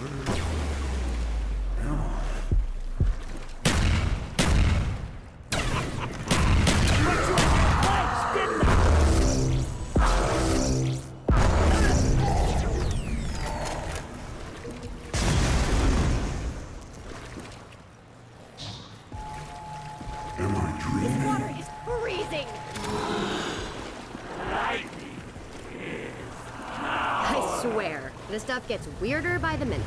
Am I dreaming? This water is freezing! I swear, this stuff gets weirder by the minute.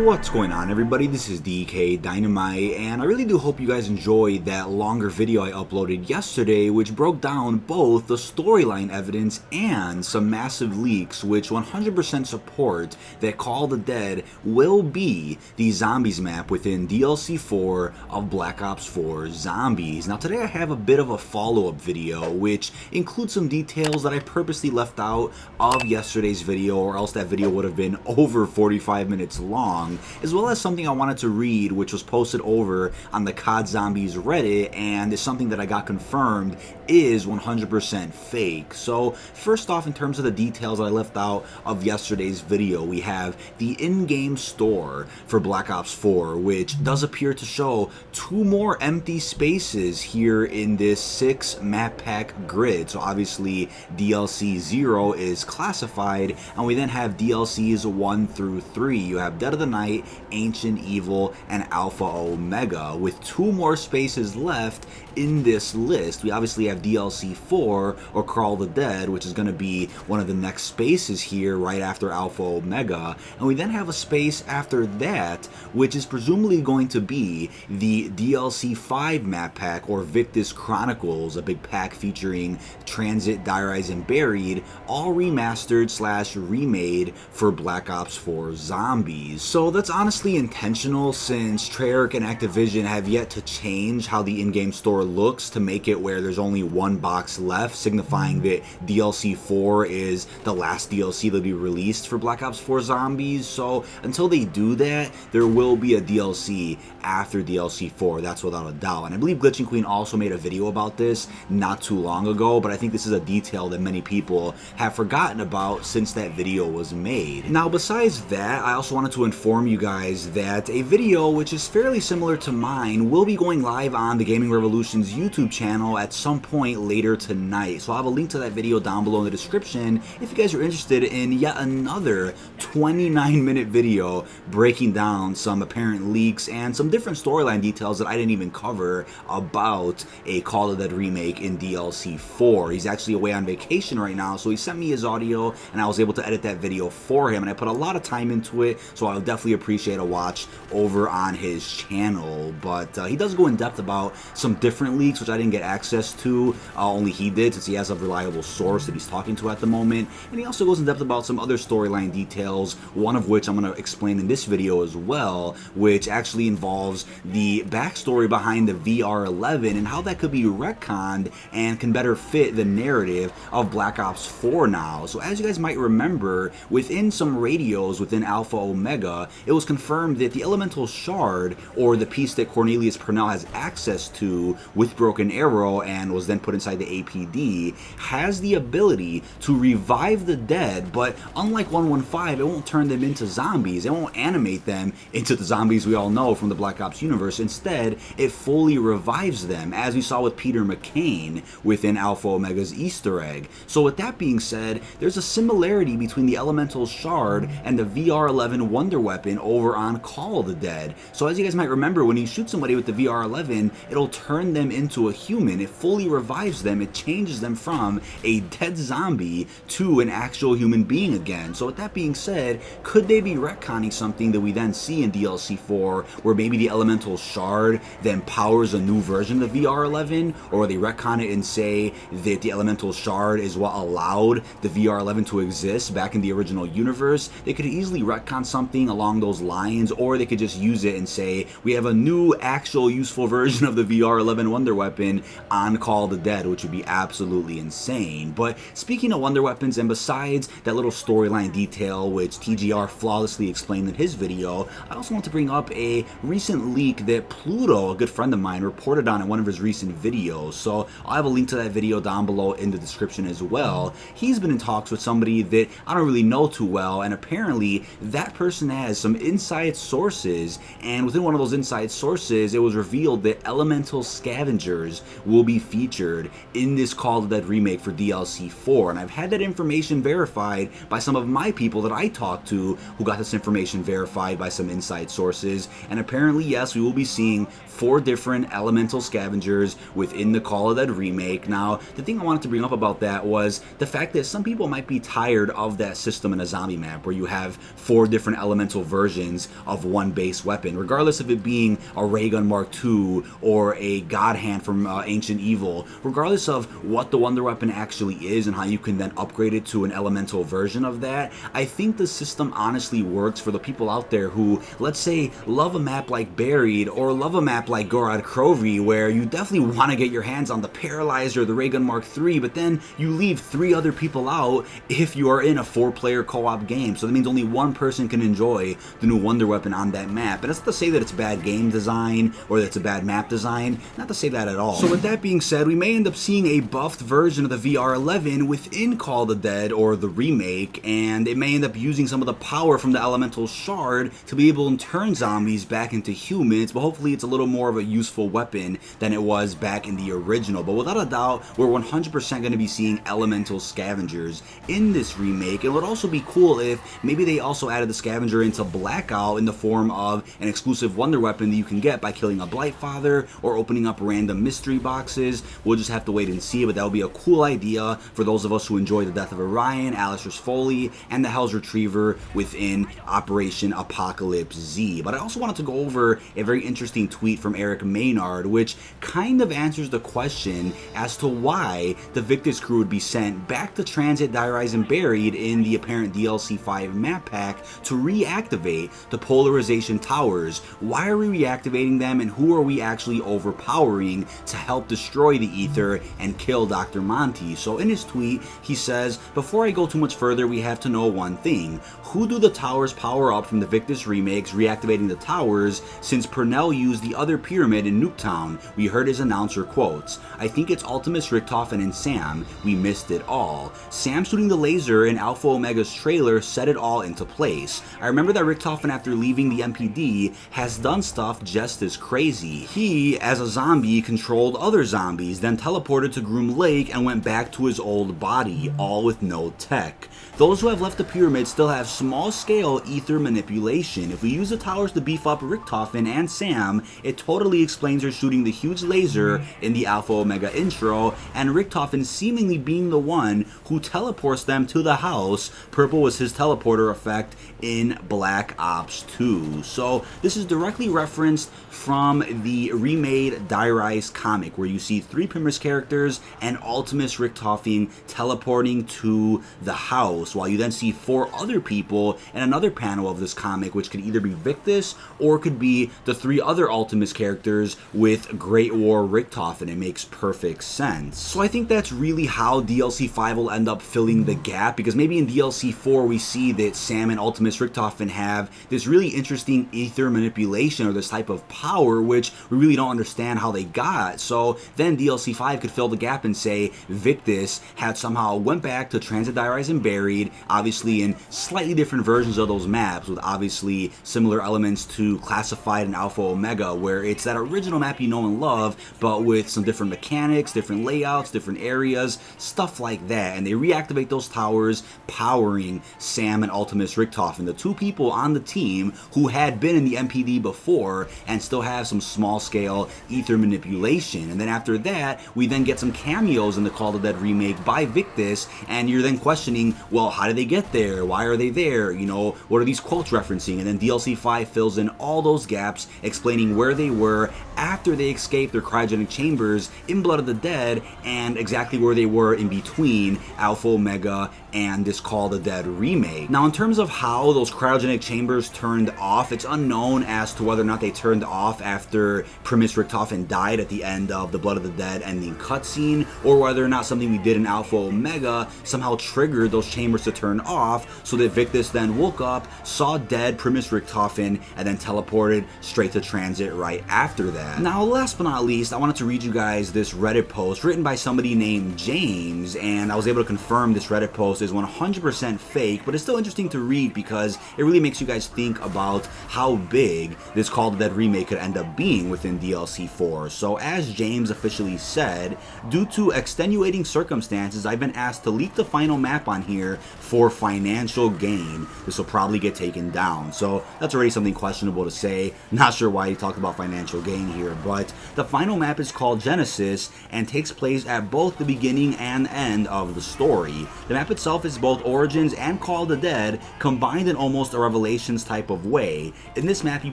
What's going on, everybody? This is dkdynamite, and I really do hope you guys enjoyed that longer video I uploaded yesterday, which broke down both the storyline evidence and some massive leaks which 100% support that Call of the Dead will be the zombies map within DLC 4 of Black Ops 4 Zombies. Now today I have a bit of a follow-up video which includes some details that I purposely left out of yesterday's video, or else that video would have been over 45 minutes long, as well as something I wanted to read which was posted over on the COD Zombies Reddit, and is something that I got confirmed is 100% fake. So first off, in terms of the details that I left out of yesterday's video, we have the in-game store for Black Ops 4, which does appear to show 2 more empty spaces here in this 6 map pack grid. So obviously DLC 0 is classified, and we then have DLCs 1 through 3. You have Dead of the Night, Ancient Evil, and Alpha Omega, with 2 more spaces left in this list. We obviously have DLC 4, or Call of the Dead, which is going to be one of the next spaces here right after Alpha Omega, and we then have a space after that which is presumably going to be the DLC 5 map pack, or Victus Chronicles, a big pack featuring Transit, Die Rise, and Buried, all remastered / remade for Black Ops 4 Zombies. So that's honestly intentional, since Treyarch and Activision have yet to change how the in-game store looks to make it where there's only 1 box left, signifying that DLC 4 is the last DLC that'll be released for Black Ops 4 Zombies. So until they do that, there will be a DLC after DLC 4, that's without a doubt. And I believe Glitching Queen also made a video about this not too long ago, but I think this is a detail that many people have forgotten about since that video was made. Now besides that, I also wanted to inform you guys that a video which is fairly similar to mine will be going live on the Gaming Revolution's YouTube channel at some point later tonight. So I'll have a link to that video down below in the description if you guys are interested in yet another 29-minute video breaking down some apparent leaks and some different storyline details that I didn't even cover about a Call of the Dead remake in DLC 4. He's actually away on vacation right now, so he sent me his audio and I was able to edit that video for him, and I put a lot of time into it, so I'll definitely appreciate a watch over on his channel. But he does go in depth about some different leaks which I didn't get access to, only he did, since he has a reliable source that he's talking to at the moment. And he also goes in depth about some other storyline details, one of which I'm going to explain in this video as well, which actually involves the backstory behind the VR11 and how that could be retconned and can better fit the narrative of Black Ops 4 now. So as you guys might remember, within some radios within Alpha Omega, it was confirmed that the elemental shard, or the piece that Cornelius Purnell has access to with Broken Arrow and was then put inside the APD, has the ability to revive the dead, but unlike 115, it won't turn them into zombies. It won't animate them into the zombies we all know from the Black Ops universe. Instead, it fully revives them, as we saw with Peter McCain within Alpha Omega's Easter egg. So with that being said, there's a similarity between the elemental shard and the VR11 wonder weapon over on Call of the Dead. So as you guys might remember, when you shoot somebody with the VR11, it'll turn them into a human. It fully revives them. It changes them from a dead zombie to an actual human being again. So with that being said, could they be retconning something that we then see in DLC 4, where maybe the elemental shard then powers a new version of the VR11, or they retcon it and say that the elemental shard is what allowed the VR11 to exist back in the original universe? They could easily retcon something anything along those lines, or they could just use it and say, we have a new actual useful version of the VR11 Wonder Weapon on Call of the Dead, which would be absolutely insane. But speaking of Wonder Weapons, and besides that little storyline detail which TGR flawlessly explained in his video, I also want to bring up a recent leak that Pluto, a good friend of mine, reported on in one of his recent videos. So I'll have a link to that video down below in the description as well. He's been in talks with somebody that I don't really know too well, and apparently that person has some inside sources, and within one of those inside sources it was revealed that elemental scavengers will be featured in this Call of the Dead remake for DLC 4, and I've had that information verified by some of my people that I talked to who got this information verified by some inside sources, and apparently yes, we will be seeing 4 different elemental scavengers within the Call of Dead remake. Now, the thing I wanted to bring up about that was the fact that some people might be tired of that system in a zombie map where you have 4 different elemental versions of one base weapon, regardless of it being a ray gun Mark II or a god hand from Ancient Evil, regardless of what the Wonder Weapon actually is and how you can then upgrade it to an elemental version of that. I think the system honestly works for the people out there who, let's say, love a map like Buried or love a map like Gorod Krovi, where you definitely want to get your hands on the Paralyzer or the Ray Gun Mark III, but then you leave 3 other people out if you are in a 4-player co-op game. So that means only one person can enjoy the new Wonder Weapon on that map. And that's not to say that it's bad game design or that it's a bad map design, not to say that at all. So with that being said, we may end up seeing a buffed version of the VR11 within Call of the Dead or the remake, and it may end up using some of the power from the Elemental Shard to be able to turn zombies back into humans, but hopefully it's a little more of a useful weapon than it was back in the original. But without a doubt, we're 100% going to be seeing elemental scavengers in this remake. It would also be cool if maybe they also added the scavenger into Blackout in the form of an exclusive Wonder Weapon that you can get by killing a Blightfather or opening up random mystery boxes. We'll just have to wait and see, but that would be a cool idea for those of us who enjoy the Death of Orion, Alistair's Foley, and the Hell's Retriever within Operation Apocalypse Z. But I also wanted to go over a very interesting tweet from Eric Maynard, which kind of answers the question as to why the Victus crew would be sent back to Transit, Die Rise, and Buried in the apparent DLC 5 map pack to reactivate the polarization towers. Why are we reactivating them, and who are we actually overpowering to help destroy the Ether and kill Dr. Monty? So in his tweet, he says, before I go too much further, we have to know one thing. Who do the towers power up from the Victus remakes, reactivating the towers, since Purnell used the other pyramid in Nuketown? We heard his announcer quotes. I think it's Ultimus, Richtofen, and Sam. We missed it all. Sam shooting the laser in Alpha Omega's trailer set it all into place. I remember that Richtofen, after leaving the MPD, has done stuff just as crazy. He, as a zombie, controlled other zombies, then teleported to Groom Lake and went back to his old body, all with no tech. Those who have left the pyramid still have small-scale ether manipulation. If we use the towers to beef up Richtofen and Sam, it totally explains her shooting the huge laser in the Alpha Omega intro, and Richtofen seemingly being the one who teleports them to the house. Purple was his teleporter effect in Black Ops 2. So this is directly referenced from the remade Die Rise comic, where you see 3 Primus characters and Ultimus Richtofen teleporting to the house, while you then see 4 other people in another panel of this comic, which could either be Victus or could be the 3 other Ultimus characters with Great War Richtofen. It makes perfect sense. So I think that's really how DLC 5 will end up filling the gap, because maybe in DLC 4 we see that Sam and Ultimus Richtofen have this really interesting ether manipulation, or this type of power, which we really don't understand how they got. So then DLC 5 could fill the gap and say Victus had somehow went back to Transit, Die Rise, and Buried, obviously in slightly different versions of those maps, with obviously similar elements to Classified and Alpha Omega, where it's that original map you know and love, but with some different mechanics, different layouts, different areas, stuff like that. And they reactivate those towers, powering Sam and Ultimus Richtofen, the 2 people on the team who had been in the MPD before and still have some small-scale ether manipulation. And then after that, we then get some cameos in the Call of the Dead remake by Victus, and you're then questioning, well, how did they get there? Why are they there? You know, what are these quotes referencing? And then DLC 5 fills in all those gaps, explaining where they were after they escaped their cryogenic chambers in Blood of the Dead, and exactly where they were in between Alpha Omega and this Call of the Dead remake. Now, in terms of how those cryogenic cryogenic chambers turned off. It's unknown as to whether or not they turned off after Primus Richtofen died at the end of the Blood of the Dead ending cutscene, or whether or not something we did in Alpha Omega somehow triggered those chambers to turn off, so that Victus then woke up, saw dead Primus Richtofen, and then teleported straight to transit right after that. Now, last but not least, I wanted to read you guys this Reddit post written by somebody named James, and I was able to confirm this Reddit post is 100% fake, but it's still interesting to read because it really makes you guys think about how big this Call of the Dead remake could end up being within DLC 4. So as James officially said, due to extenuating circumstances, I've been asked to leak the final map on here for financial gain. This will probably get taken down. So that's already something questionable to say. Not sure why he talked about financial gain here, but the final map is called Genesis and takes place at both the beginning and end of the story. The map itself is both Origins and Call of the Dead combined in almost a Revelations type of way. In this map you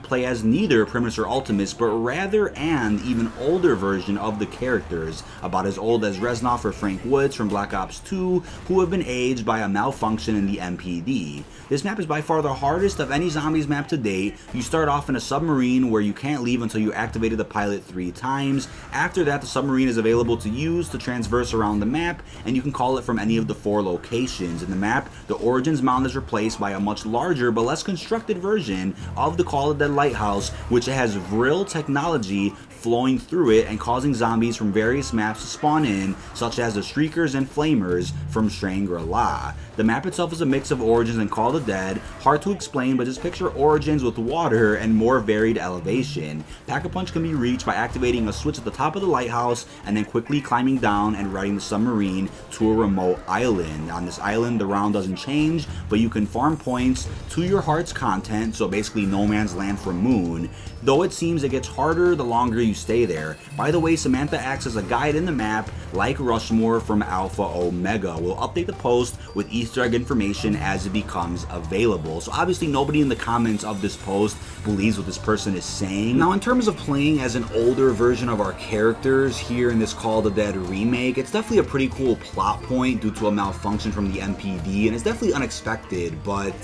play as neither Primus or Ultimus, but rather an even older version of the characters, about as old as Reznov or Frank Woods from Black Ops 2, who have been aged by a malfunction in the MPD. This map is by far the hardest of any zombies map to date. You start off in a submarine where you can't leave until you activated the pilot 3 times. After that, the submarine is available to use to transverse around the map, and you can call it from any of the 4 locations. In the map, the Origins mount is replaced by a much larger but less constructed version of the Call of the Dead lighthouse, which has Vril technology flowing through it and causing zombies from various maps to spawn in, such as the Shriekers and Flamers from Shangri-La. The map itself is a mix of Origins and Call of the Dead, hard to explain, but just picture Origins with water and more varied elevation. Pack-a-Punch can be reached by activating a switch at the top of the lighthouse and then quickly climbing down and riding the submarine to a remote island. On this island, the round doesn't change, but you can farm points to your heart's content, so basically No Man's Land for Moon, though it seems it gets harder the longer you stay there. By the way, Samantha acts as a guide in the map, like Rushmore from Alpha Omega. We'll update the post with Easter egg information as it becomes available. So obviously nobody in the comments of this post believes what this person is saying. Now, in terms of playing as an older version of our characters here in this Call of the Dead remake, it's definitely a pretty cool plot point due to a malfunction from the MPD, and it's definitely unexpected, but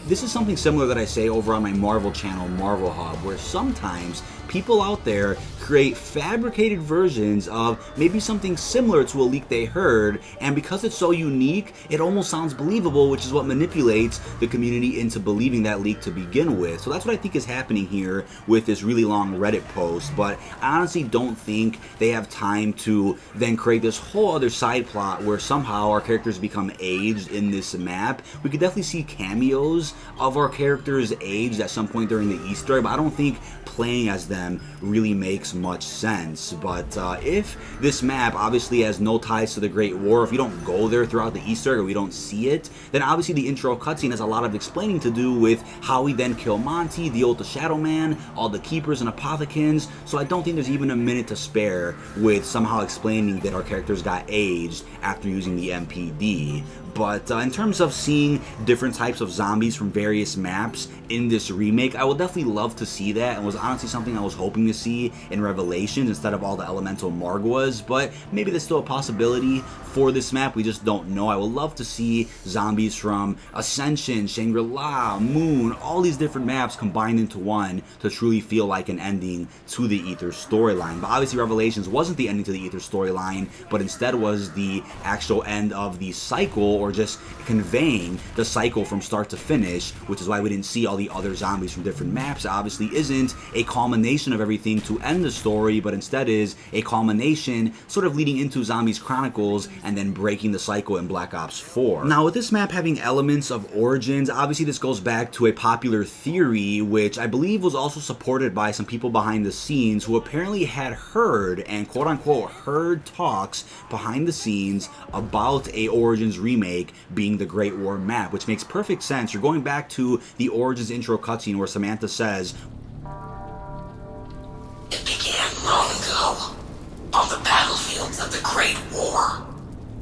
this is something similar that I say over on my Marvel channel, Marvel Hub, where sometimes people out there create fabricated versions of maybe something similar to a leak they heard, and because it's so unique, it almost sounds believable, which is what manipulates the community into believing that leak to begin with. So that's what I think is happening here with this really long Reddit post, but I honestly don't think they have time to then create this whole other side plot where somehow our characters become aged in this map. We could definitely see cameos of our characters aged at some point during the Easter egg, but I don't think playing as them really makes much sense. But if this map obviously has no ties to the Great War, if you don't go there throughout the Easter egg or we don't see it, then obviously the intro cutscene has a lot of explaining to do with how we then kill Monty, the Oath of Shadow Man, all the Keepers and Apothecans, so I don't think there's even a minute to spare with somehow explaining that our characters got aged after using the MPD. But in terms of seeing different types of zombies from various maps in this remake, I would definitely love to see that, and was honestly something I was hoping to see in Revelations instead of all the elemental Margwas, but maybe there's still a possibility for this map, we just don't know. I would love to see zombies from Ascension, Shangri-La, Moon, all these different maps combined into one to truly feel like an ending to the Ether storyline. But obviously Revelations wasn't the ending to the Ether storyline, but instead was the actual end of the cycle, or just conveying the cycle from start to finish, which is why we didn't see all the other zombies from different maps. It obviously isn't a culmination of everything to end the story, but instead is a culmination sort of leading into Zombies Chronicles and then breaking the cycle in Black Ops 4. Now, with this map having elements of Origins, obviously this goes back to a popular theory, which I believe was also supported by some people behind the scenes who apparently had heard and quote-unquote heard talks behind the scenes about a Origins remake being the Great War map, which makes perfect sense. You're going back to the Origins intro cutscene where Samantha says, "It began long ago, on the battlefields of the Great War.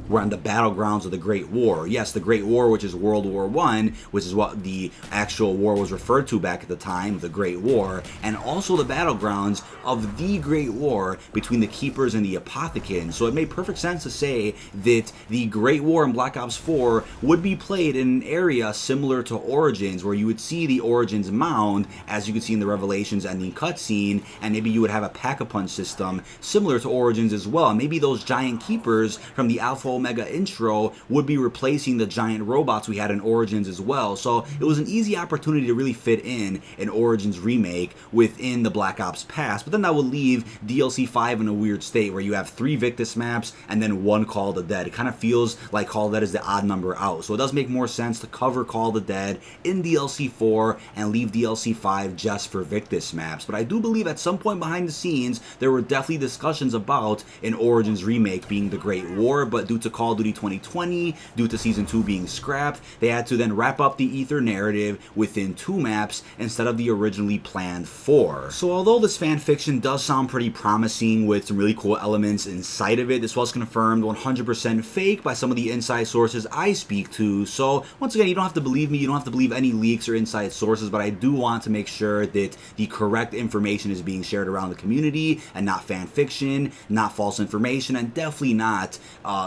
we're on the battlegrounds of the Great War. Yes, the Great War, which is World War I, which is what the actual war was referred to back at the time, the Great War, and also the battlegrounds of the Great War between the Keepers and the Apothicans. So it made perfect sense to say that the Great War in Black Ops 4 would be played in an area similar to Origins, where you would see the Origins mound, as you could see in the Revelations ending cutscene, and maybe you would have a Pack-a-Punch system similar to Origins as well. And maybe those giant Keepers from the Alpha Omega intro would be replacing the giant robots we had in Origins as well. So it was an easy opportunity to really fit in an Origins remake within the Black Ops past, but then that would leave DLC 5 in a weird state where you have 3 Victus maps and then 1 Call of the Dead. It kind of feels like Call of the Dead is the odd number out. So it does make more sense to cover Call of the Dead in DLC 4 and leave DLC 5 just for Victus maps. But I do believe at some point behind the scenes there were definitely discussions about an Origins remake being the Great War, but due to Call of Duty 2020, due to Season 2 being scrapped, they had to then wrap up the Ether narrative within 2 maps instead of the originally planned 4. So although this fanfiction does sound pretty promising with some really cool elements inside of it, this was confirmed 100% fake by some of the inside sources I speak to. So once again, you don't have to believe me, you don't have to believe any leaks or inside sources, but I do want to make sure that the correct information is being shared around the community and not fanfiction, not false information, and definitely not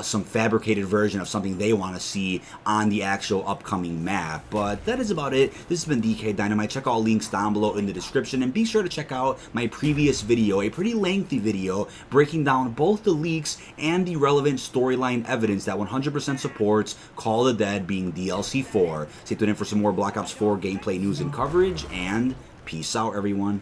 some fabricated version of something they want to see on the actual upcoming map. But that is about it. This has been dkdynamite. Check all links down below in the description, and be sure to check out my previous video, a pretty lengthy video breaking down both the leaks and the relevant storyline evidence that 100% supports Call of the Dead being DLC 4. Stay tuned in for some more Black Ops 4 gameplay news and coverage, and peace out, everyone.